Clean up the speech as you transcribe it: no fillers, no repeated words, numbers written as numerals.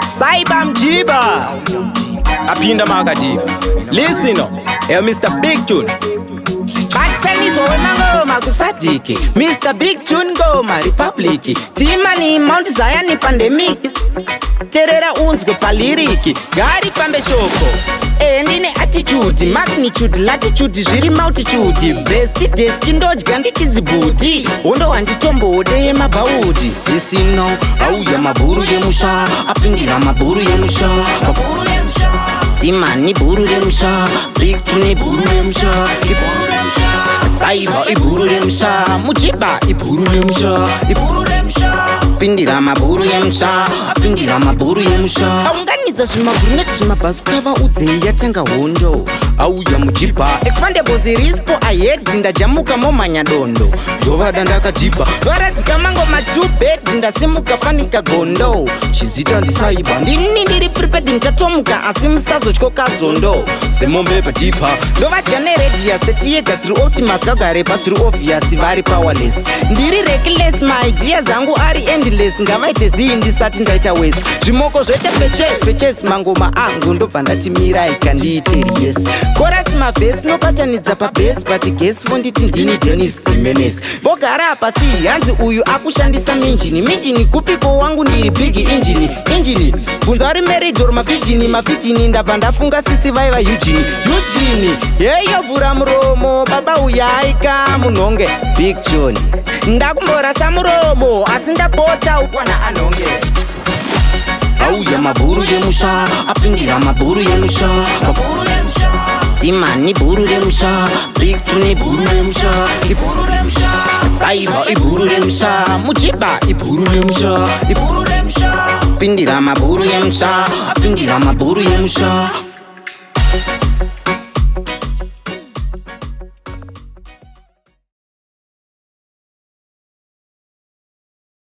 Saiba Mujibha apinda makadiba. Listen up, Mr. Big Tune. Makusadiki Mr. Big Tune Ngoma Republic Timani Mount Zion Pandemic Terera unzgo paliriki Gari pambe shoko Ndine attitude, magnitude, latitude, zviri multitude Best desk ndoji gandi chidzibudi Ondo wanditombo ode mabaudi Isino, auya maburu yemusha Apindira maburu yemusha Maburu yemusha Timani buru yemusha Big Tune buru yemusha Iburu yemusha Saiba iburu yemusha Mujibha iburu yemusha Iburu yemusha Pindira maburu yemusha Apindira maburu yemusha Aunganidza zvimabhuru nezvimabhasu kava udzei yatenga hondo Auya Mujibha Expandable zirispo ahead ndajamuka momanya dondo Jova dandakadhibha Varadzika mango matubed ndasimuka fanika gondo Chizita ndisaiba Ndini ndiri prepared mchatomuka asi musazotyoka zondo Semombe padhipa Ndovadya neredia seti yega through Optimus kagare pasiri obvious vari powerless Ndiri reckless my ideas zangu ari endless Ngavaite zii ndisati ndaita wese Zvimoko zvoite pechesi mangoma angu ndobva ndati mirai kandiiteri yes Chorus mavhesi nobatanidza pabase but guess fonditi ndini Dennis Jimenez Vogara pasi hanzi uyu akushandisa minjini kupiko wangu ndiri big engine Bvunza vari married or mafijini ndabva ndafunga sisi vaiva Eugene Yeyo vhura muromo baba uyaika munhonge Big Tune Ndakumborasa muromo asi ndapota ukwana anhonge Auya maburu yemusha apindira maburu yemusha Maburu yemusha Timani buru yemusha Big Tune buru yemusha Iburu yemusha Saiba iburu yemusha Mujibha iburu yemusha Iburu yemusha Pindira maburu yemusha Apindira maburu yemusha